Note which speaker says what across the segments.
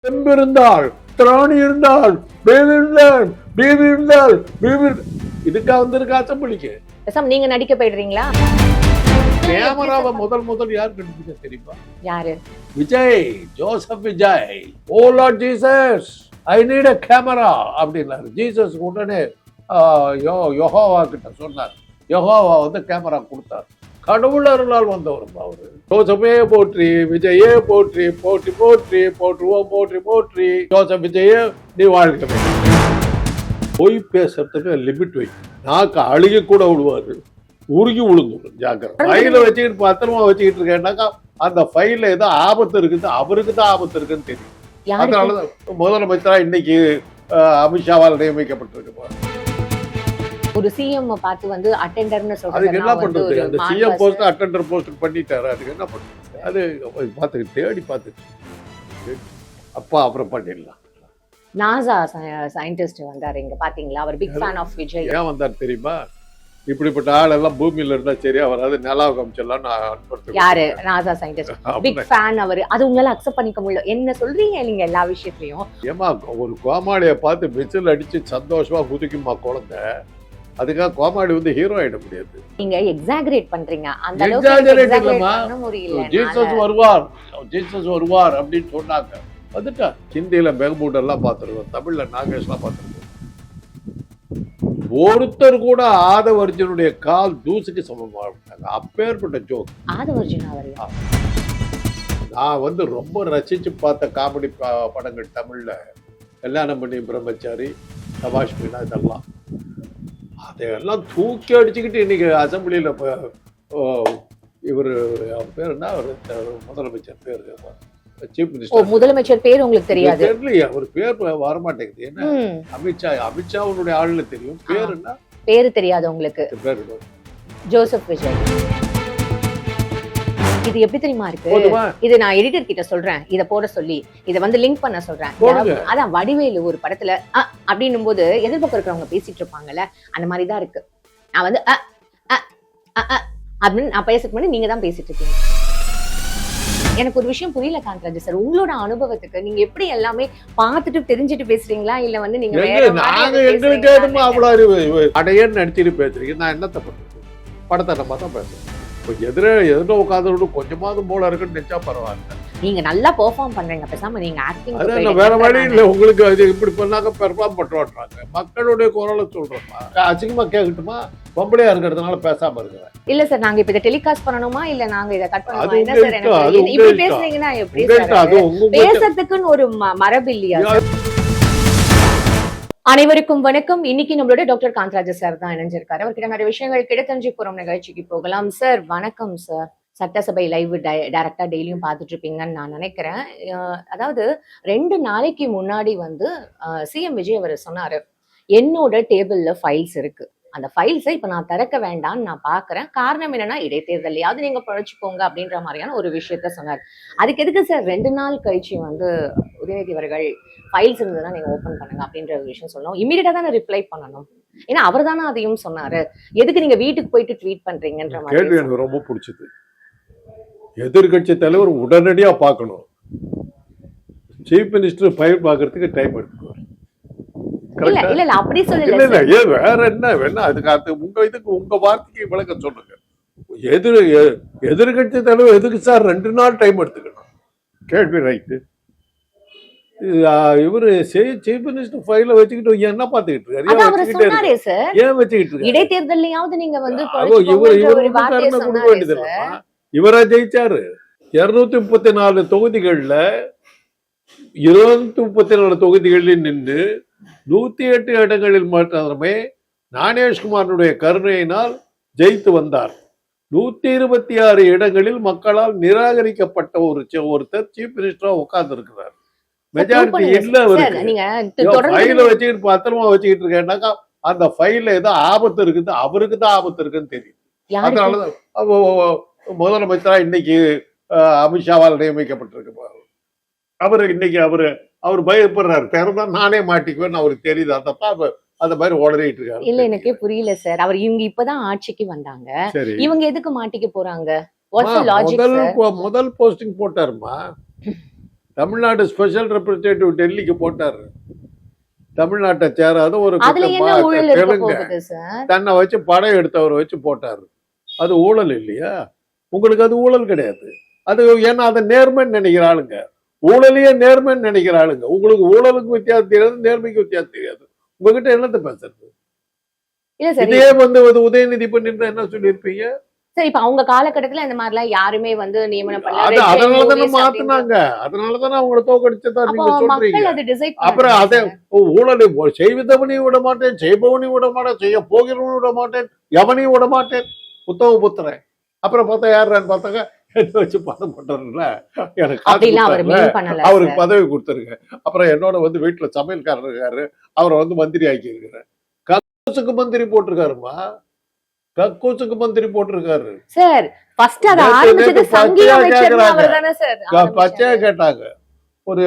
Speaker 1: தெம்பிருந்தாள், திராணி இருந்தால், பேபி இருந்தால், பேபி இருந்தால், பேபி இதுக்கா வந்திருக்கா அசம்பிளிக்கு.
Speaker 2: நீங்க நடிக்க போயிடுறீங்களா?
Speaker 1: கேமராவை முதல் யார் கண்டுபிடிச்சா தெரியுமா?
Speaker 2: யாரு?
Speaker 1: Vijay, Joseph Vijay. Oh Lord Jesus, I need a camera அப்படின்னாரு. ஜீசஸ் உடனே யெகோவா கிட்ட சொன்னார். யெகோவா வந்து கேமரா கொடுத்தார். கடவுள் அருளால் வந்தவர் அவரு. ஜோசப்பே போற்றி, விஜயே போற்றி, போற்றி போற்றி, போற்றுவோம் போற்றி போற்றி. ஜோசப் விஜயே நீ வாழ்க்கை. பொய் பேசுறதுக்கு லிமிட் வை. நாக்கு அழுகி கூட விடுவாரு, உருகி விழுந்துடும். ஜாக்கிரதை. ஃபைல வச்சுக்கிட்டு பத்திரமா வச்சுக்கிட்டு இருக்கேன்னாக்கா அந்த ஃபைல்ல ஏதோ ஆபத்து இருக்குது, அவருக்கு தான் ஆபத்து இருக்குன்னு தெரியும். அதனாலதான் முதலமைச்சரா இன்னைக்கு அமித்ஷாவால் நியமிக்கப்பட்டிருக்கு.
Speaker 2: ஒரு சிஎம் பார்த்து வந்து அட்டெண்டர்னு சொல்றது.
Speaker 1: அதுக்கு என்ன பண்றது? அந்த சிஎம் போஸ்ட் அட்டெண்டர் போஸ்ட் பண்ணிட்டாரு. அதுக்கு என்ன பண்றது? அது பார்த்துக்கிட்டு தேடி பார்த்துட்டு அப்பா அப்புறம் பண்ணிடலாம்.
Speaker 2: நாசா சயின்டிஸ்ட் வந்தாரு இங்க பாத்தீங்களா? அவர் பிக் ஃபேன் ஆஃப் விஜய்.
Speaker 1: ஏன் வந்தார் தெரியுமா? இப்படிப்பட்ட ஆள் எல்லாம் பூமியில இருந்தா சரி, அவர் அது நிலாவை காமிச்சலாம்.
Speaker 2: யாரு? நாசா சயின்டிஸ்ட் பிக் ஃபேன் அவரு. அது உங்களால அக்செப்ட் பண்ணிக்க முடியல. என்ன சொல்றீங்க நீங்க எல்லா விஷயத்தையும்?
Speaker 1: ஏமா ஒரு கோமாளியை பார்த்து விசில் அடிச்சு சந்தோஷமா குதிக்குமா குழந்தை? அதுக்காக கோமாளி வந்து ஹீரோ ஆயிட முடியாது.
Speaker 2: நீங்க எக்ஸாகரேட் பண்றீங்க. அந்த அளவுக்கு பண்ண முடியல.
Speaker 1: ஜீசஸ் வருவார், ஜீசஸ் வருவார் அப்படின்னு சொன்னாங்க. வந்துட்டா. ஹிந்தியில மெஹமூட் எல்லாம் பார்த்துருக்கோம், தமிழ்ல நாகேஷ் எல்லாம் பார்த்துருக்கோம். ஒருத்தர் கூட ஆதவர்ஜனுடைய கால் தூசுக்கு சமமா விட்டாங்க. அப்பேற்பட்ட ஜோக்.
Speaker 2: ஆதவர்ஜன்
Speaker 1: நான் வந்து ரொம்ப ரசிச்சு பார்த்த காமெடி படங்கள் தமிழ்ல கல்யாணம் பண்ணி பிரம்மச்சாரி, சபாஷ் மீனா, இதெல்லாம் அதையெல்லாம் தூக்கி அடிச்சுக்கிட்டு இன்னைக்கு அசம்பிளியில இவர் பேர் என்ன, முதலமைச்சர் பேர், சீஃப் மினிஸ்டர்.
Speaker 2: முதலமைச்சர் பேர் உங்களுக்கு தெரியாது?
Speaker 1: தெரியலையா? அவர் பேர் வரமாட்டேங்குது. என்ன அமித்ஷாவுடைய ஆளுந தெரியும், பேர் என்ன
Speaker 2: பேரு தெரியாது உங்களுக்கு?
Speaker 1: பேர்
Speaker 2: ஜோசப் விஜய். இது எப்படி தெரியுமா இருக்கு? இது நான் எடிட்டர் கிட்ட சொல்றேன், இத போட சொல்லி, இத வந்து லிங்க் பண்ண சொல்றேன். அதான் வடிவேலு ஒரு படத்துல அப்படின்னும் போது எதிர்பக்கம் இருக்கிறவங்க பேசிட்டு இருப்பாங்கல்ல, அந்த மாதிரிதான் இருக்கு. நான் வந்து அப்படின்னு நான் பேசிட்டு பண்ணி நீங்க தான் பேசிட்டு இருக்கீங்க. எனக்கு ஒரு விஷயம் புரியல காந்தராஜ் சார், உங்களோட அனுபவத்துக்கு நீங்க எப்படி எல்லாமே பார்த்துட்டு தெரிஞ்சுட்டு பேசுறீங்களா, இல்ல வந்து நீங்க
Speaker 1: அடையன்னு நடிச்சுட்டு பேசுறீங்க? நான் என்னத்த பண்றது? படத்தை நம்ம தான் பேசுறேன். எதிர உட்காந்து கொஞ்சமாவது மூளை இருக்குன்னு நினைச்சா பரவாயில்ல.
Speaker 2: நீங்க நல்லா பெர்ஃபார்ம் பண்றீங்க, பேசாம நீங்க ஆக்டிங்.
Speaker 1: அதான் வேற வழி இல்ல உங்களுக்கு. அது இப்படி பண்ணாக்க பெர்ஃபார்ம் பண்றாங்க. மக்களுடைய குரலை சொல்றோமா? அசிங்கமா கேட்கட்டுமா? பொம்பளையா இருக்கிறதுனால பேசாம இருக்கிறேன்.
Speaker 2: இல்ல சார், நாங்க இப்ப இதை டெலிகாஸ்ட் பண்ணணுமா இல்ல நாங்க இதை கட் பண்ணணுமா? என்ன சார் எனக்கு இப்படி பேசுறீங்கன்னா எப்படி சார்? பேசுறதுக்குன்னு ஒரு மரபு இல்லையா? அனைவருக்கும் வணக்கம். இன்னைக்கு நம்மளோட டாக்டர் காந்தராஜ் சார் தான் இணைஞ்சிருக்காரு. அவர்கிட்ட நிறைய விஷயங்கள் கிட்ட தெரிஞ்சு போறோம். நிகழ்ச்சிக்கு போகலாம். சார் வணக்கம் சார். சட்டசபை லைவ் டைரக்டா டெய்லியும் பார்த்துட்டு இருப்பீங்கன்னு நான் நினைக்கிறேன். அதாவது 2 நாளைக்கு முன்னாடி வந்து சிஎம் விஜய் அவர் சொன்னாரு, என்னோட டேபிள்ல ஃபைல்ஸ் இருக்கு, அந்த ஃபைல்ஸை இப்ப நான் திறக்க வேண்டாம்னு நான் பாக்குறேன். காரணம் என்னன்னா, இடைத்தேர்தலையாவது நீங்க பழச்சுக்கோங்க அப்படின்ற மாதிரியான ஒரு விஷயத்த சொன்னார். அதுக்கு எதுக்கு சார் 2 நாள் கழிச்சு வந்து உதயநிதி அவர்கள் ஃபைல்ஸ் இருந்ததுன்னா நீங்க ஓபன் பண்ணுங்க அப்படின்ற ஒரு விஷயம் சொல்லணும்? இமீடியட்டா தானே ரிப்ளை பண்ணணும். ஏன்னா அவர் தானே அதையும் சொன்னாரு. எதுக்கு நீங்க வீட்டுக்கு போயிட்டு ட்வீட் பண்றீங்கன்ற மாதிரி
Speaker 1: கேள்வி எனக்கு ரொம்ப பிடிச்சது. எதிர்கட்சி தலைவர் உடனடியா பார்க்கணும். சீஃப் மினிஸ்டர் ஃபைல் பார்க்கறதுக்கு டைம் எடுத்துக்குவார்.
Speaker 2: இல்ல அப்படி சொல்லல.
Speaker 1: வேற என்ன வேணா அதுக்கு உங்க வார்த்தைக்கு விளக்கம் சொல்லுங்க. எதிர்கட்சி தலைவர் எதுக்கு சார் 2 நாள் டைம் எடுத்துக்கணும்? கேள்வி ரைட்டு. இவரு சீஃப் மினிஸ்டர் ஃபைல வச்சுக்கிட்டு என்ன பாத்துக்கிட்டு இருக்காரு? ஏன் வச்சுக்கிட்டு இருக்காரு?
Speaker 2: இடைத்தேர்தலாவது நீங்க வந்து
Speaker 1: இவரா ஜெயிச்சாரு. 234 தொகுதிகள்ல 234 தொகுதிகளில் நின்று 108 இடங்களில் மாற்றமே ஞானேஷ்குமாரனுடைய கருணையினால் ஜெயித்து வந்தார். 126 இடங்களில் மக்களால் நிராகரிக்கப்பட்ட ஒருத்தர் சீஃப் மினிஸ்டரா உட்கார்ந்து இருக்கிறார். மெஜாரிட்டி இல்ல. ஃபைல வச்சுக்கிட்டு பத்திரமா வச்சுக்கிட்டு இருக்கேன்னாக்கா அந்த ஃபைல்ல ஏதோ ஆபத்து இருக்குது, அவருக்கு தான் ஆபத்து இருக்குன்னு தெரியும். அதனாலதான் முதலமைச்சரா இன்னைக்கு அமித்ஷாவால் நியமிக்கப்பட்டிருக்கு. அவரு இன்னைக்கு அவர் பயப்படுறாரு. திறந்தா நானே மாட்டிக்குவேன்னு அவருக்கு தெரியுது. அந்த மாதிரி ஓடறிட்டு இருக்காரு.
Speaker 2: இல்ல எனக்கே புரியல சார். இவங்க இப்பதான் ஆட்சிக்கு வந்தாங்க, இவங்க எதுக்கு மாட்டிக்க போறாங்க?
Speaker 1: முதல் போஸ்டிங் போட்டாருமா. தமிழ்நாடு ஸ்பெஷல் ரெப்ரஸன்டேட்டிவ் டெல்லிக்கு போட்டாரு. தமிழ்நாட்டை சேராத ஒரு
Speaker 2: அதுல என்ன ஊழல் இருக்க
Speaker 1: தெலுங்கு
Speaker 2: போகுது சார்?
Speaker 1: தன்னை வச்சு படம் எடுத்தவரை வச்சு போட்டாரு. அது ஊழல் இல்லையா? உங்களுக்கு அது ஊழல் கிடையாது. அது ஏன்னா அதை நேர்மைன்னு நினைக்கிற ஆளுங்க, ஊழலையே நேர்மைன்னு நினைக்கிற ஆளுங்க. உங்களுக்கு ஊழலுக்கு வித்தியாசம் தெரியாது, நேர்மைக்கு வித்தியாசம் தெரியாது. உங்ககிட்ட என்னத்தை பேசுறது?
Speaker 2: இல்ல சார்,
Speaker 1: இதே வந்து உதயநிதி பண்ணிருந்தா என்ன சொல்லியிருப்பீங்க?
Speaker 2: சார் இப்ப அவங்க காலகட்டத்துல இந்த மாதிரி எல்லாம் யாருமே வந்து நியமனம் பண்ணல.
Speaker 1: அது அதனாலதானே மாத்துனாங்க, அதனாலதானே அவங்களை தோக்கடிச்சதா
Speaker 2: அப்போ
Speaker 1: நீங்க சொல்றீங்க.
Speaker 2: மக்கள் அது டிசைட்
Speaker 1: அப்புறம் அதை ஊழலை செய்வதவனையும் விட மாட்டேன், செய்பவனையும் விட மாட்டேன், செய்ய போகிறவனையும் விட மாட்டேன், எவனையும் விட மாட்டேன், உத்தம புத்திரன். அப்புறம் பார்த்தா யாருன்னு பார்த்தாங்க, என்ன வச்சு பணம் போட்டுறல, எனக்கு காசு
Speaker 2: அப்படிலாம் அவர்
Speaker 1: கொடுத்தாருல,
Speaker 2: மீன் பண்ணல
Speaker 1: அவருக்கு
Speaker 2: சார்.
Speaker 1: பதவி கொடுத்துருங்க. அப்புறம் என்னோட வந்து வீட்டுல சமையல்காரர் இருக்காரு, அவரை வந்து மந்திரி ஆக்கி இருக்கிறேன். கக்கூசுக்கு மந்திரி போட்டிருக்காருமா, கக்கூசுக்கு மந்திரி போட்டிருக்காரு.
Speaker 2: சார் ஃபர்ஸ்ட் அத
Speaker 1: நேத்து
Speaker 2: ஆரம்பிச்சது
Speaker 1: நேத்து
Speaker 2: சங்கி
Speaker 1: பச்சையா
Speaker 2: அமைச்சர்
Speaker 1: கேக்குறாங்க.
Speaker 2: அவர்தானே சார்
Speaker 1: பச்சையா
Speaker 2: ஆரம்பிச்சாரு.
Speaker 1: கேட்டாங்க, ஒரு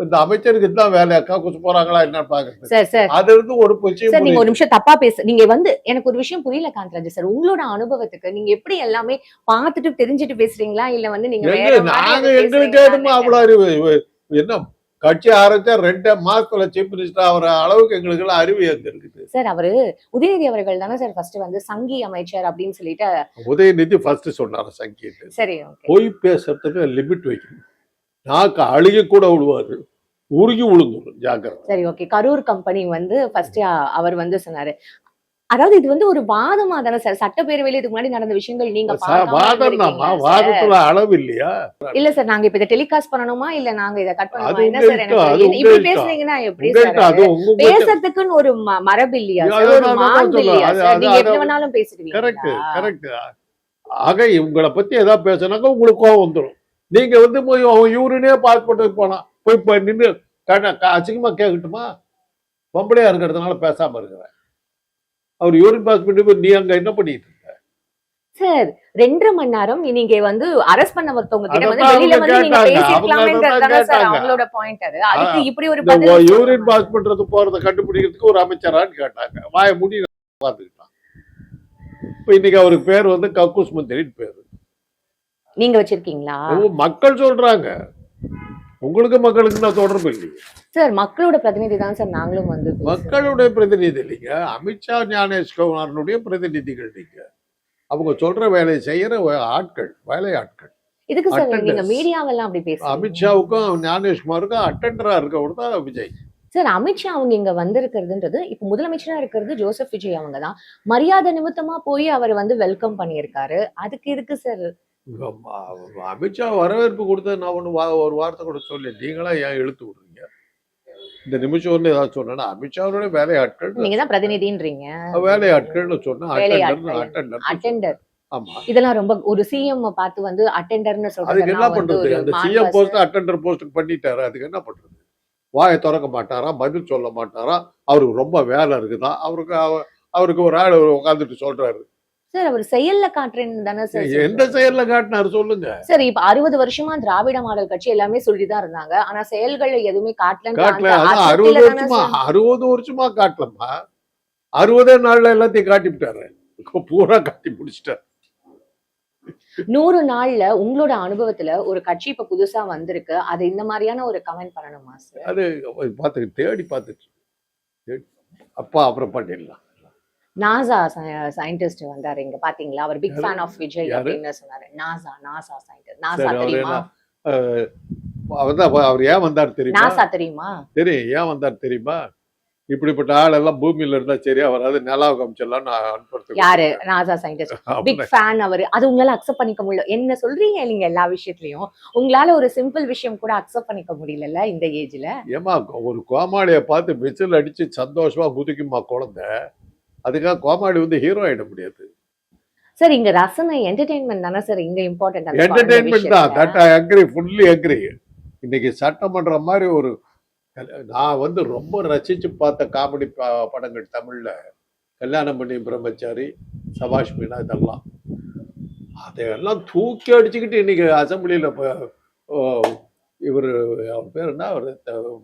Speaker 1: இந்த அமைச்சருக்கு தான் வேலை, கக்கூசு போறாங்களா என்னன்னு பாக்குறது.
Speaker 2: சார் சார்
Speaker 1: அது இருந்து ஒரு
Speaker 2: சார் நீங்க
Speaker 1: விஷயம்
Speaker 2: ஒரு நிமிஷம் தப்பா நீங்க வந்து எனக்கு ஒரு விஷயம் புரியல காந்தராஜ் சார். உங்களோட அனுபவத்துக்கு நீங்க எப்படி எல்லாமே பார்த்துட்டு தெரிஞ்சுட்டு பேசுறீங்களா இல்ல வந்து நீங்க வேற
Speaker 1: எங்க
Speaker 2: மாதிரி
Speaker 1: நாங்க
Speaker 2: வந்து
Speaker 1: எங்களுக்கு
Speaker 2: பேசுறீங்களான்னு
Speaker 1: ஏதுமா அவ்வளவு அறிவு? என்ன கட்சி ஆரம்பிச்சா 2 மாசத்துல சீஃப் மினிஸ்டர் ஆகிற அளவுக்கு எங்களுக்கு எல்லாம் அறிவு எங்க இருக்குது?
Speaker 2: சார் அவரு உதயநிதி அவர்கள் தானே சார் ஃபர்ஸ்ட் வந்து சங்கி அமைச்சர் அப்படின்னு சொல்லிட்டு.
Speaker 1: உதயநிதி ஃபர்ஸ்ட் சொன்னாரு சங்கீத்.
Speaker 2: சரி ஓகே.
Speaker 1: பொய் பேசுறதுக்கு லிமிட் வைக்கணும். நாக்கு அழுகி கூட விடுவாரு, உருகி விழுந்துடும், ஜாக்கிரதை.
Speaker 2: சரி ஓகே. கரூர் கம்பெனி வந்து ஃபர்ஸ்ட் அவர் வந்து சொன்னாரு. அதாவது இது வந்து ஒரு வாதமா தானே சார்? சட்டப்பேரவையில இதுக்கு முன்னாடி நடந்த விஷயங்கள் நீங்க பார்க்காம
Speaker 1: வாதம் தான்மா,
Speaker 2: இருந்திருக்கீங்களா சார்?
Speaker 1: வாதத்துல அளவு இல்லையா?
Speaker 2: இல்ல சார் நாங்க இப்ப இத டெலிகாஸ்ட் பண்ணணுமா இல்ல நாங்க இத கட்
Speaker 1: அது
Speaker 2: பண்ணணுமா? என்ன
Speaker 1: உங்க
Speaker 2: சார்
Speaker 1: இஷ்டம்,
Speaker 2: எனக்கு
Speaker 1: அது உங்க
Speaker 2: இப்படி
Speaker 1: இஷ்டம்.
Speaker 2: பேசுனீங்கன்னா எப்படி
Speaker 1: உங்கள்கிட்ட
Speaker 2: சார்?
Speaker 1: அது உங்க
Speaker 2: பேசுறதுக்குன்னு ஒரு மரபு இல்லையா சார்? ஒரு
Speaker 1: அதான்
Speaker 2: மாண்பு
Speaker 1: சொல்றேன்.
Speaker 2: இல்லையா
Speaker 1: அது-
Speaker 2: சார்?
Speaker 1: அது-
Speaker 2: நீங்க
Speaker 1: அது-
Speaker 2: எப்படி வேணாலும் பேசிடுவீங்க.
Speaker 1: Correct correct. ஆக உங்களை பத்தி ஏதாவது பேசினாக்க உங்களுக்கு கோவம் வந்துடும். நீங்க வந்து போய் யூரினே பாஸ் பண்ணிட்டு போனா போய் நின்று அசிங்கமா கேட்கட்டுமா? பொம்பளையா இருக்கிறதுனால பேசாம இருக்கிறேன். அவர் யூரின் பாஸ் பண்ணிட்டு போய் நீ அங்க என்ன பண்ணிட்டு இருக்க?
Speaker 2: சார் 2.5 மணி நேரம் நீங்க வந்து அரெஸ்ட் பண்ண ஒருத்தவங்க கிட்ட வந்து
Speaker 1: அதான்
Speaker 2: வெளியில
Speaker 1: அவங்க
Speaker 2: வந்து நீங்க
Speaker 1: கேட்டாங்க.
Speaker 2: பேசிக்கலாமேன்றது தானே சார்
Speaker 1: கேட்டாங்க.
Speaker 2: அவங்களோட பாயிண்ட். அது அதுக்கு இப்படி ஒரு
Speaker 1: இந்த
Speaker 2: பதில்
Speaker 1: யூரின் பாஸ் பண்றது போறதை கண்டுபிடிக்கிறதுக்கு ஒரு அமைச்சரான்னு கேட்டாங்க. வாய முடி பார்த்துக்கிட்டான். இப்ப இன்னைக்கு அவருக்கு பேர் வந்து கக்கூஸ் மந்திரின்னு பேரு.
Speaker 2: நீங்க வச்சிருக்கீங்களா
Speaker 1: மக்கள் சொல்றாங்க, உங்களுக்கு மக்களுக்கு நான் தொடர்பு இல்லைங்க.
Speaker 2: சார்? மக்களோட பிரதிநிதி தான் சார் நாங்களும் வந்து பேசுறோம்.
Speaker 1: மக்களுடைய பிரதிநிதி இல்லைங்க, அமித்ஷா ஞானேஷ்குமாரனுடைய பிரதிநிதிகள் நீங்க. அவங்க சொல்ற வேலையை செய்யற ஆட்கள், வேலை ஆட்கள்.
Speaker 2: இதுக்கு சார்
Speaker 1: attendance.
Speaker 2: நீங்க மீடியாவெல்லாம் அப்படி பேசுறீங்க?
Speaker 1: அமித்ஷாவுக்கும் ஞானேஷ்குமாருக்கும் அட்டெண்டரா இருக்கவர் தான் விஜய்.
Speaker 2: சார் அமித்ஷா அவங்க இங்க வந்திருக்கிறதுன்றது இப்ப முதலமைச்சரா இருக்கிறது ஜோசப் விஜய் அவங்க தான். மரியாதை நிமித்தமா போய் அவர் வந்து வெல்கம் பண்ணியிருக்காரு. அதுக்கு இருக்கு சார்.
Speaker 1: அமித்ஷா வரவேற்பு கொடுத்தது நான் ஒண்ணு ஒரு வார்த்தை கூட சொல்லி, நீங்களா ஏன் இழுத்து விடுறீங்க? இந்த நிமிஷம் ஒண்ணு ஏதாவது சொன்னா அமித்ஷாவுடைய வேலையாட்கள்,
Speaker 2: நீங்க தான் பிரதிநிதின்றீங்க.
Speaker 1: வேலையாட்கள்னு சொன்னா
Speaker 2: வேலையாட்கள்.
Speaker 1: அட்டெண்டர்.
Speaker 2: அட்டெண்டர்.
Speaker 1: ஆமா,
Speaker 2: இதெல்லாம் ரொம்ப ஒரு சிஎம் பார்த்து வந்து அட்டெண்டர்னு
Speaker 1: அதுக்கு என்ன
Speaker 2: சொல்றதெல்லாம் வந்து
Speaker 1: பண்றது?
Speaker 2: ஒரு
Speaker 1: அந்த
Speaker 2: மாண்பா
Speaker 1: CM
Speaker 2: sir.
Speaker 1: Post attender post பண்ணிட்டாரு, அதுக்கு என்ன பண்றது? வாயை திறக்க மாட்டாரா, பதில் சொல்ல மாட்டாரா, அவருக்கு ரொம்ப வேலை இருக்குதா, அவருக்கு ஒரு ஆள் உட்காந்துட்டு சொல்றாரு.
Speaker 2: சார் அவர் செயல்ல காட்டுறேன்னு தானே சார்
Speaker 1: எந்த
Speaker 2: சொல்றாரு.
Speaker 1: செயல்ல காட்டினாரு சொல்லுங்க?
Speaker 2: சார் இப்ப 60 வருஷமா திராவிட மாடல் கட்சி எல்லாமே சொல்லிதான் இருந்தாங்க. ஆனா செயல்கள் எதுவுமே
Speaker 1: காட்டல.
Speaker 2: காட்டலன்னு
Speaker 1: அதான்
Speaker 2: அந்த
Speaker 1: 60
Speaker 2: அர்த்தத்துல தானே
Speaker 1: வருஷமா
Speaker 2: சார்.
Speaker 1: 60 வருஷமா காட்டலமா, 60 நாள்ல எல்லாத்தையும் காட்டி விட்டாரு, பூரா காட்டி முடிச்சிட்டாரு.
Speaker 2: 100 நாள்ல உங்களோட அனுபவத்துல ஒரு கட்சி இப்ப புதுசா வந்திருக்கு, அது இந்த மாதிரியான ஒரு கமெண்ட் பண்ணணுமா சார்?
Speaker 1: அது தேடி பார்த்துட்டு அப்பா அப்புறம் பண்ணிடலாம்.
Speaker 2: நாசா சயின்டிஸ்ட் வந்தாரு இங்க பாத்தீங்களா? அவர் பிக்
Speaker 1: யாரு?
Speaker 2: ஃபேன் ஆஃப் விஜய்
Speaker 1: யாரு?
Speaker 2: அப்படின்னு சொன்னாரு. NASA scientist. நாசா
Speaker 1: சரி, அவர்
Speaker 2: தெரியுமா?
Speaker 1: அவர் ஏன் வந்தார் தெரியுமா?
Speaker 2: நாசா தெரியுமா?
Speaker 1: தெரியும், ஏன் வந்தார் தெரியுமா? இப்படிப்பட்ட ஆள் எல்லாம் பூமியில இருந்தா சரியா வராது, நிலாவை காமிச்சிடலாம் நான் அனுப்புறதுக்கு.
Speaker 2: யாரு? நாசா சயின்டிஸ்ட் பிக் ஃபேன் அவரு. அது உங்களால அக்செப்ட் பண்ணிக்க முடியல. என்ன சொல்றீங்க நீங்க எல்லா விஷயத்துலயும்? உங்களால ஒரு சிம்பிள் விஷயம் கூட அக்செப்ட் பண்ணிக்க முடியல இந்த ஏஜ்ல?
Speaker 1: ஏமா ஒரு கோமாளியை பார்த்து விசில் அடிச்சு சந்தோஷமா குதிக்குமா குழந்தை? அதுக்காக கோமாளி வந்து ஹீரோ ஆயிட முடியாது.
Speaker 2: சார் இங்க ரசனை என்டர்டெயின்மெண்ட் தானே சார் இங்க இம்பார்ட்டன்ட்.
Speaker 1: என்டர்டெயின்மெண்ட் தான், that I agree, fully agri. இன்னைக்கு சட்டமன்றம் மாதிரி ஒரு, நான் வந்து ரொம்ப ரசிச்சு பார்த்த காமெடி படங்கள் தமிழ்ல கல்யாணம் பண்ணி பிரம்மச்சாரி, சபாஷ் மீனா, இதெல்லாம் அதையெல்லாம் தூக்கி அடிச்சுக்கிட்டு இன்னைக்கு அசம்பிளியில இவர் அவர் பேர் என்ன, அவர்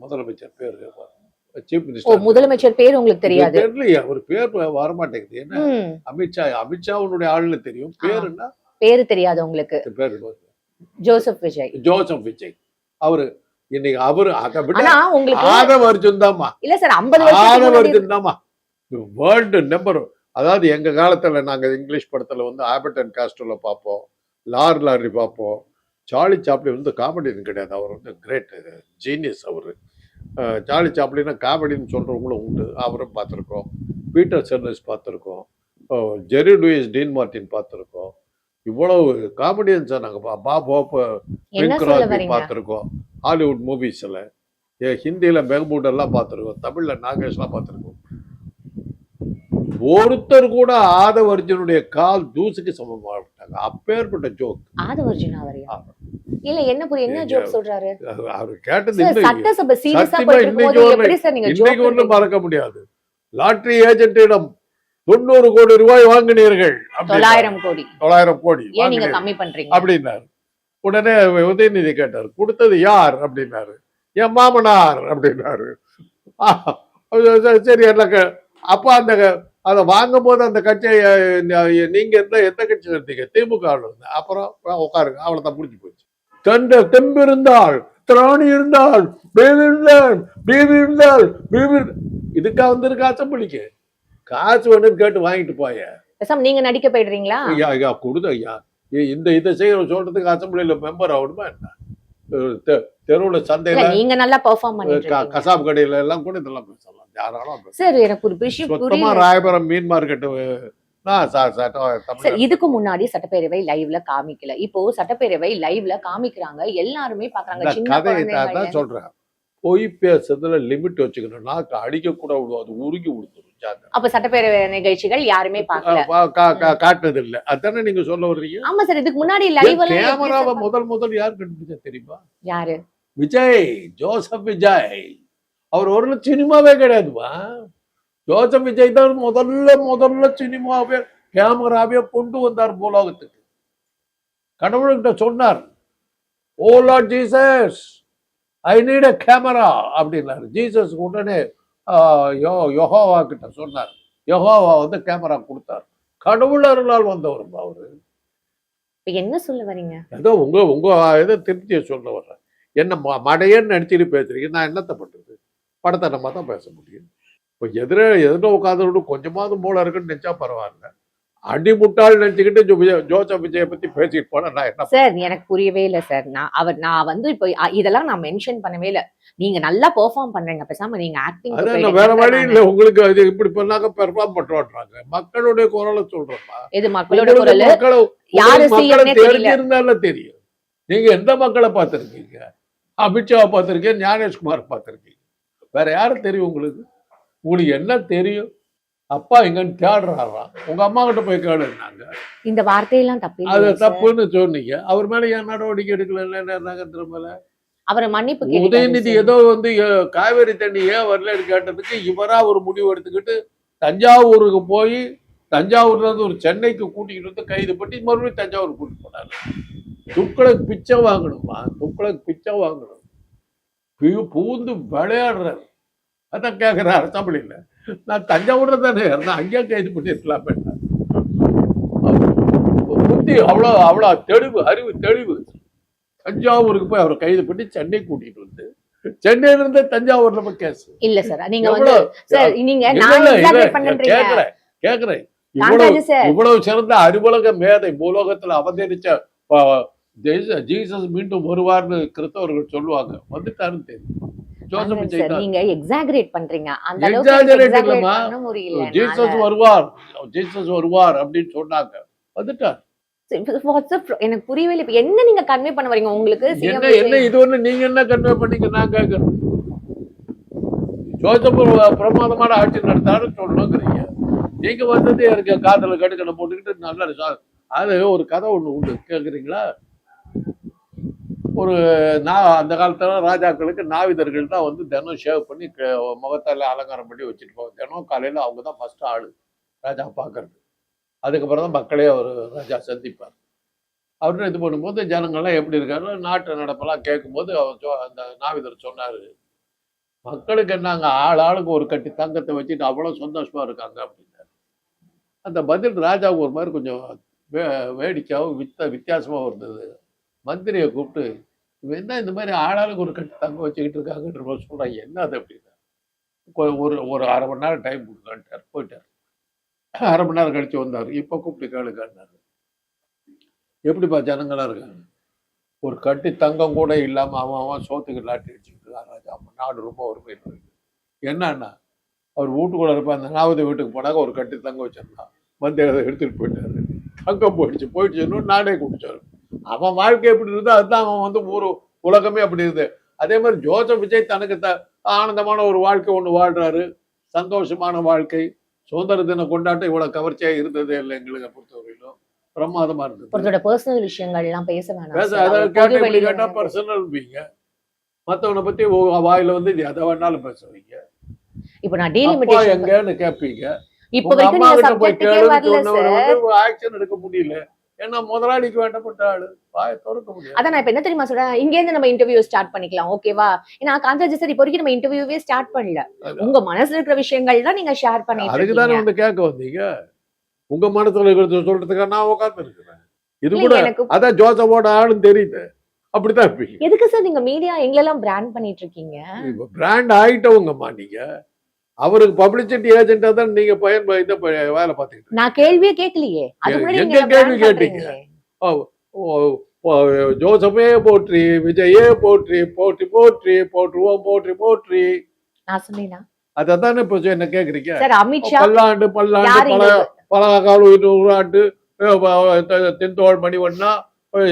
Speaker 1: முதலமைச்சர் பேர், சீஃப் மினிஸ்டர்
Speaker 2: முதலமைச்சர் பேர் உங்களுக்கு தெரியாது?
Speaker 1: தெரியலையே, அவர் பேர் வரமாட்டேங்குது. என்ன அமித்ஷாவுடைய ஆளுன்னு தெரியும், பேர் என்ன
Speaker 2: பேரு தெரியாது உங்களுக்கு?
Speaker 1: பேர்
Speaker 2: ஜோசப் விஜய்.
Speaker 1: ஜோசப் விஜய். அவரு இன்னைக்கு அவரு அதை விட
Speaker 2: ஆனா உங்களுக்கு
Speaker 1: ஆதவ அர்ஜுன் தான்மா,
Speaker 2: இல்ல சார் 50 வருஷத்துக்கு
Speaker 1: ஆதவ
Speaker 2: முன்னாடி
Speaker 1: அர்ஜுன் தான்மா வேர்ல்டு நம்பர். அதாவது எங்க காலத்துல நாங்க இங்கிலீஷ் படத்துல வந்து ஆபர்ட் அண்ட் காஸ்டோல பார்ப்போம், லாரி பார்ப்போம். சார்லி சாப்ளின் வந்து காமெடியன் கிடையாது, அவர் வந்து கிரேட் ஜீனியஸ் அவரு. சார்லி சாப்ளின்னா காமெடின்னு சொல்றவங்களும் உண்டு, அவரும் பார்த்துருக்கோம். பீட்டர் செல்லர்ஸ் பார்த்துருக்கோம், ஜெரி லூயிஸ் டீன் மார்ட்டின் பார்த்துருக்கோம். இவ்வளவு காமெடியன்ஸை நாங்கள் பாப் ஹோப்,
Speaker 2: என்ன
Speaker 1: பிங்க்
Speaker 2: சொல்ல
Speaker 1: ராஸ்பி
Speaker 2: வரீங்க?
Speaker 1: பார்த்துருக்கோம். ஹாலிவுட் மூவிஸில் ஹிந்தியில் மெஹமூட் எல்லாம் பார்த்துருக்கோம், தமிழில் நாகேஷ்லாம் பார்த்துருக்கோம். ஒருத்தர் கூட ஆதவ அர்ஜுனுடைய கால் தூசுக்கு சமமாக விட்டாங்க. அப்பேற்பட்ட ஜோக்.
Speaker 2: ஆதவ அர்ஜுன் அவரையா? இல்ல என்ன புரிய என்ன ஜோக் சொல்றாரு
Speaker 1: அவர் கேட்டது
Speaker 2: சார்?
Speaker 1: இன்னும்
Speaker 2: சட்டசபை சீரியஸா
Speaker 1: சத்தியமா
Speaker 2: போயிட்டு இருக்கும்போது எப்படி சார் நீங்க
Speaker 1: இன்னைக்கு
Speaker 2: ஜோக்
Speaker 1: ஒன்றும் மறக்க முடியாது. லாட்டரி ஏஜென்ட்டிடம் 90 கோடி ரூபாய் வாங்கினீர்கள்,
Speaker 2: 900 கோடி
Speaker 1: 900 கோடி
Speaker 2: ஏன் நீங்க
Speaker 1: வாங்கினீர்கள்
Speaker 2: கம்மி பண்றீங்க?
Speaker 1: அப்படின்னாரு. உடனே உதயநிதி கேட்டார், கொடுத்தது யார் அப்படின்னாரு. என் மாமனார் அப்படின்னாரு. சரி எனக்கு அப்ப அந்த அதை வாங்கும் போது அந்த கட்சியை நீங்க எந்த கட்சியில் இருந்தீங்க? திமுக. அப்புறம் உட்காருங்க, அவ்வளவுதான், முடிஞ்சு போச்சு. தெம்பு இருந்தால், திராணி இருந்தால், பேபி இருந்தால், பேபி இருந்தால், பேபி இதுக்கா வந்திருக்க அசம்பிளிக்கு காசு வேணும்னு கேட்டு வாங்கிட்டு போய.
Speaker 2: நீங்க நடிக்க போயிடுறீங்களா?
Speaker 1: ஐயா ஐயா கொடுது ஐயா, இந்த இதை செய்ய சொல்றதுக்கு அசம்பிளியில மெம்பர் ஆகணுமா என்ன? தெருவுல சந்தையில
Speaker 2: நீங்க நல்லா பெர்ஃபார்ம் பண்ணிட்டு
Speaker 1: கசாப் கடையில எல்லாம் கூட இதெல்லாம் பேசலாம், யாராலும்.
Speaker 2: சார் எனக்கு ஒரு விஷயம்
Speaker 1: சுத்தமா ராயபுரம் மீன் மார்க்கெட்.
Speaker 2: இதுக்கு முன்னாடி சட்டப்பேரவை லைவ்ல காமிக்கல, இப்போ சட்டப்பேரவை லைவ்ல காமிக்கிறாங்க, எல்லாருமே பாக்குறாங்க. சின்ன
Speaker 1: கதையை சொல்றேன், பொய் பேசுறதுல லிமிட் வச்சுக்கணும். நாக்கு அடிக்க கூட விடுவாது, உருகி விடுத்துரும்.
Speaker 2: அப்ப சட்டப்பேரவை நிகழ்ச்சிகள் யாருமே
Speaker 1: காட்டுனது இல்ல, அதானே நீங்க சொல்ல வர்றீங்க?
Speaker 2: ஆமா சார், இதுக்கு முன்னாடி லைவ்
Speaker 1: கேமராவை முதல் யார் கண்டுபிடிச்சா தெரியுமா?
Speaker 2: யாரு?
Speaker 1: விஜய், ஜோசப் விஜய். அவர் ஒரு சினிமாவே கிடையாதுமா. ஜோசப் விஜய் தான் முதல்ல சினிமாவே கேமராவே கொண்டு வந்தார் பூலோகத்துக்கு. கடவுள்கிட்ட சொன்னார், O Lord Jesus, I need a camera அப்படின்னாரு. ஜீசஸ் உடனே யெகோவா கிட்ட சொன்னார். யெகோவா வந்து கேமரா கொடுத்தார். கடவுள் அருளால் வந்தவர் அவரு.
Speaker 2: என்ன சொல்ல வரீங்க?
Speaker 1: ஏதோ உங்க இதை திருப்தியை சொல்ல வர்றேன். என்ன மடையன்னு நடிச்சுட்டு பேசுறீங்க, நான் என்னத்தை பண்றது? படத்தை நம்ம தான் பேச முடியும். இப்போ எதிர உட்காந்து கொஞ்சமாவது மூளை இருக்குன்னு நினைச்சா பரவாயில்ல. அடிமுட்டாள் நினைச்சுக்கிட்டு ஜோசப் விஜயை பத்தி பேசிட்டு போனா நான் என்ன
Speaker 2: சார்? எனக்கு புரியவே இல்லை சார். நான் வந்து இப்போ இதெல்லாம் நான் மென்ஷன் பண்ணவே இல்லை. நீங்க நல்லா பெர்ஃபார்ம் பண்றீங்க, பேசாம நீங்க ஆக்டிங்.
Speaker 1: அதான் வேற வழி இல்லை உங்களுக்கு. அது இப்படி பண்ணாக்க பெர்ஃபார்ம் பண்றோன்றாங்க. மக்களுடைய குரலை சொல்றப்பா.
Speaker 2: இது மக்களோட குரல்.
Speaker 1: யாரு தெரிஞ்சிருந்தாலும் தெரியும். நீங்க எந்த மக்களை பார்த்திருக்கீங்க? அமித்ஷாவை பார்த்திருக்கீங்க, ஞானேஷ்குமார் பார்த்திருக்கீங்க, வேற யாரும் தெரியும் உங்களுக்கு? உங்களுக்கு என்ன தெரியும்? அப்பா எங்கன்னு தேடுறாராம், உங்க அம்மா கிட்ட போய் கேடுனாங்க.
Speaker 2: இந்த வார்த்தையெல்லாம் தப்பு.
Speaker 1: அது தப்புன்னு சொன்னீங்க. அவர் மேல ஏன் நடவடிக்கை எடுக்கல? மேல
Speaker 2: அவர் மன்னிப்பு.
Speaker 1: உதயநிதி ஏதோ வந்து காவேரி தண்ணி ஏன் வரலன்னு கேட்டதுக்கு இவரா ஒரு முடிவு எடுத்துக்கிட்டு தஞ்சாவூருக்கு போய், தஞ்சாவூர்ல இருந்து ஒரு சென்னைக்கு கூட்டிகிட்டு வந்து கைது பண்ணி மறுபடியும் தஞ்சாவூர் கூட்டிட்டு போனாரு. துக்ளக் பிச்சை வாங்கணுமா? துக்ளக் பிச்சை வாங்கணும். பூந்து விளையாடுறாரு. அதான் கேட்கிறாரு அசம்பிளில. நான் தஞ்சாவூர்ல தானே இருந்தேன், அங்கேயே கைது பண்ணிருக்கலாம். புத்தி அவ்வளோ தெளிவு, அறிவு தெளிவு. தஞ்சாவூருக்கு போய் அவரை கைது பண்ணி சென்னை கூட்டிட்டு வந்து, சென்னையில இருந்து தஞ்சாவூர்ல போய் கேஸ்.
Speaker 2: இல்ல சார், நீங்க வந்து சார் நீங்க
Speaker 1: கேக்குறேன். இவ்வளவு சிறந்த அறிவுலக மேதை பூலோகத்துல அவதரிச்ச ஜீசஸ் மீண்டும் வருவார்னு கிறிஸ்தவர்கள் சொல்லுவாங்க. வந்துட்டாருன்னு தெரியும்.
Speaker 2: நீங்க எக்ஸாகரேட் பண்றீங்க. அந்த அளவுக்கு
Speaker 1: ஜீசஸ் வருவார், ஜீசஸ் வருவார் அப்படின்னு சொன்னாங்க, வந்துட்டார்.
Speaker 2: எனக்கு புரியவே இல்லை. என்ன நீங்க கன்வே பண்ண வரீங்க? உங்களுக்கு
Speaker 1: என்ன இது ஒண்ணு நீங்க என்ன கன்வே பண்ணீங்க? நான் கேட்கறேன். ஜோசப் பிரமாதமான ஆட்சி நடத்தாருன்னு சொல்லணுங்கிறீங்க. நீங்க வந்தது எனக்கு காதல கடுக்கலை போட்டுக்கிட்டு நல்லா. அது ஒரு கதை ஒண்ணு உண்டு, கேக்குறீங்களா? ஒரு அந்த காலத்துல ராஜாக்களுக்கு நாவிதர்கள் தான் வந்து தினம் ஷேவ் பண்ணி முகத்தால அலங்காரம் பண்ணி வச்சுட்டு போவாங்க. தினம் காலையில அவங்க தான் ஃபர்ஸ்ட் ஆளு ராஜா பார்க்கறது. அதுக்கப்புறம் தான் மக்களே அவர் ராஜா சந்திப்பார். அவரு இது பண்ணும்போது ஜனங்கள்லாம் எப்படி இருக்காரு, நாட்டு நடப்பெல்லாம் கேட்கும்போது அந்த நாவிதர் சொன்னாரு, மக்களுக்கு என்னங்க ஆளுக்கு ஒரு கட்டி தங்கத்தை வச்சுட்டு அவ்வளவு சந்தோஷமா இருக்காங்க அப்படின்னாரு. அந்த பதில் ராஜாவுக்கு ஒரு மாதிரி கொஞ்சம் வேடிக்கையாகவும் வித்தியாசமாகவும் இருந்தது. மந்திரியை கூப்பிட்டு, இவன் என்ன இந்த மாதிரி ஆளாளுக்கு ஒரு கட்டு தங்க வச்சுக்கிட்டு இருக்காங்கன்ற மாதிரி சொல்றாங்க. என்ன அது அப்படின்னா, ஒரு ஒரு அரை மணி நேரம் டைம் கொடுங்கன்ட்டார், போயிட்டார். அரை மணி நேரம் கழிச்சு வந்தார். இப்போ கூப்பிட்டு கேளுக்காரு. எப்படிப்பா ஜனங்களா இருக்காங்க? ஒரு கட்டி தங்கம் கூட இல்லாம அவன் சோத்துக்கு லாட்டி அடிச்சுக்கிட்டு இருக்கான் ராஜா. நாடு ரொம்ப ஒருமையில் இருக்கு. என்னன்னா, அவர் வீட்டுக்குள்ள இருப்ப அந்த 4வது வீட்டுக்கு போனாங்க, ஒரு கட்டி தங்கம் வச்சிருந்தான். வந்து அதை எடுத்துட்டு போயிட்டாரு. தங்கம் போயிடுச்சுன்னு நாடே குடிச்சாரு. அவன் வாழ்க்கை எப்படி இருந்தோ அதுதான் அவன் வந்து ஒரு உலகமே அப்படி இருந்தது. அதே மாதிரி ஜோசப் விஜய் தனக்கு ஆனந்தமான ஒரு வாழ்க்கை ஒன்று வாழ்றாரு. சந்தோஷமான வாழ்க்கை. சுதந்திர தின கொண்டாட்டம் இவ்வளவு கவர்ச்சியா இருந்ததே இல்லை எங்களுக்கு பொறுத்தவரையிலும். பிரமாதமா இருந்தது.
Speaker 2: ஒருத்தரோட பர்சனல் விஷயங்கள் எல்லாம் பேச வேணாம்
Speaker 1: பேச
Speaker 2: சார்.
Speaker 1: அதை
Speaker 2: அவர்
Speaker 1: கேட்ட
Speaker 2: பொது
Speaker 1: இப்படி
Speaker 2: வெளியில
Speaker 1: கேட்டா
Speaker 2: வந்து
Speaker 1: பர்சனல் பீங்க. மத்தவனை பத்தி வாயில வந்து இது எதை வேணாலும் பேசுவீங்க.
Speaker 2: இப்போ நான்
Speaker 1: அப்பா
Speaker 2: டீலிமிட்டேஷன்
Speaker 1: எங்கன்னு கேட்பீங்க.
Speaker 2: இப்போ
Speaker 1: உங்க
Speaker 2: வரைக்கும்
Speaker 1: அம்மா
Speaker 2: நீங்க
Speaker 1: கிட்ட போய்
Speaker 2: சப்ஜெக்ட்டுக்கே
Speaker 1: கேளுன்னு
Speaker 2: வரல
Speaker 1: சொன்னவர்
Speaker 2: சார்.
Speaker 1: வந்து ஆக்ஷன் எடுக்க முடியல. ஏன்னா முதலாளிக்கு வேண்டப்பட்ட ஆளு, வாயை திறக்க முடியாது.
Speaker 2: அதான் நான் இப்ப என்ன தெரியுமா சொல்றேன், இங்க இருந்து நம்ம இன்டர்வியூ ஸ்டார்ட் பண்ணிக்கலாம், ஓகேவா? ஏன்னா காந்திராஜ் சார் இப்போ வரைக்கும் நம்ம இன்டர்வியூவே ஸ்டார்ட் பண்ணல. உங்க மனசுல இருக்கிற விஷயங்கள் தான் நீங்க ஷேர் பண்ணிட்டு
Speaker 1: அதுக்கு தானே
Speaker 2: இருக்கீங்க.
Speaker 1: வந்து கேட்க வந்தீங்க. உங்க மனசுல இருக்கிறத சொல்றதுக்காக நான் உட்கார்ந்து இருக்கிறேன். இது கூட
Speaker 2: இல்லைங்க, எனக்கு
Speaker 1: அதான் ஜோசப்போட ஆளுன்னு தெரியுது. அப்படித்தான் இருப்பீங்க.
Speaker 2: எதுக்கு சார் நீங்க மீடியா எங்களெல்லாம் பிராண்ட் பண்ணிட்டு இருக்கீங்க?
Speaker 1: பிராண்ட் ஆயிட்டவங்கம்மா நீங்க. அவருக்கு பப்ளிசிட்டி ஏஜென்டா தான் நீங்க இதை வேலை பார்த்துக்கிட்டு
Speaker 2: நான் கேள்வியே கேட்கலையே. அது முன்னாடி
Speaker 1: எங்க
Speaker 2: நீங்க
Speaker 1: கேள்வி
Speaker 2: பிராண்ட்
Speaker 1: கேட்டீங்க?
Speaker 2: பண்றீங்களே.
Speaker 1: ஜோசப்பே போற்றி, விஜயே போற்றி, போற்றி போற்றி, போற்றுவோம் போற்றி போற்றி.
Speaker 2: நான் சொன்னேனா
Speaker 1: அதானே இப்போ என்ன கேக்குறீங்க?
Speaker 2: சார்? அமித்ஷா
Speaker 1: பல்லாண்டு பல்லாண்டு
Speaker 2: யார்
Speaker 1: பல
Speaker 2: எங்களுக்கு
Speaker 1: பல கால நூறாண்டு தென்தோள் மணிவண்ணா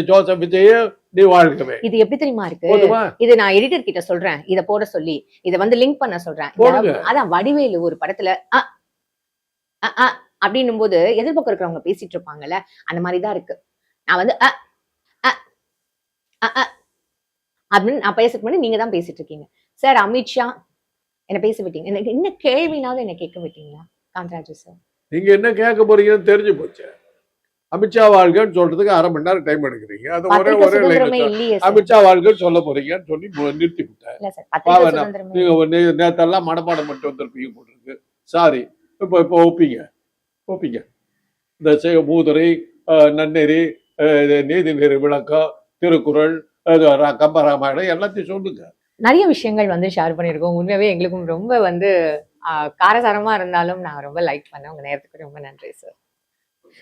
Speaker 1: ஜோசப் விஜய நீ வாழ்க்கவே.
Speaker 2: இது எப்படி தெரியுமா இருக்கு?
Speaker 1: போதுமா?
Speaker 2: இது நான் எடிட்டர் கிட்ட சொல்றேன், இத போட சொல்லி, இத வந்து லிங்க் பண்ண சொல்றேன்.
Speaker 1: போடுங்க.
Speaker 2: அதான் வடிவேலு ஒரு படத்துல அப்படின்னும் போது எதிர்பக்கம் இருக்கிறவங்க பேசிட்டு இருப்பாங்கல்ல, அந்த மாதிரிதான் இருக்கு. நான் வந்து அப்படின்னு நான் பேசிட்டு முன்னாடி நீங்க தான் பேசிட்டு இருக்கீங்க. சார் அமித்ஷா என்ன பேச விட்டீங்க. எனக்கு என்ன கேள்வினாலும் என்ன கேட்க விட்டீங்களா காந்திராஜ் சார்?
Speaker 1: நீங்க என்ன கேட்க போறீங்கன்னு தெரிஞ்சு போச்சு. அமித்ஷா வாழ்க்கைன்னு சொல்றதுக்கு அரை மணி நேரம் டைம் எடுக்கிறீங்க. அது ஒரே
Speaker 2: பத்திரிக்கை
Speaker 1: ஒரே
Speaker 2: சுதந்திரமே
Speaker 1: லைன்
Speaker 2: இல்லையே சார்.
Speaker 1: அமித்ஷா வாழ்க்கைன்னு சொல்ல போறீங்கன்னு சொல்லி நிறுத்தி விட்டேன்.
Speaker 2: இல்ல சார், பத்திரிக்கை
Speaker 1: பாவம்
Speaker 2: சுதந்திரமே
Speaker 1: நீங்க நேத்தெல்லாம் மனப்பாடம் பண்ணிட்டு வந்திருப்பீங்க போட்டிருக்கு. சாரி. இப்போ ஒப்பிங்க. இந்த மூதுரை, நன்னெறி, நீதிநெறி விளக்கம், திருக்குறள், கம்பராமாயணம் எல்லாத்தையும் சொல்லுங்க.
Speaker 2: நிறைய விஷயங்கள் வந்து ஷேர் பண்ணியிருக்கோம். உண்மையாவே எங்களுக்கும் ரொம்ப வந்து காரசாரமா இருந்தாலும் நான் ரொம்ப லைக் பண்ணேன். உங்க நேரத்துக்கு ரொம்ப நன்றி சார்.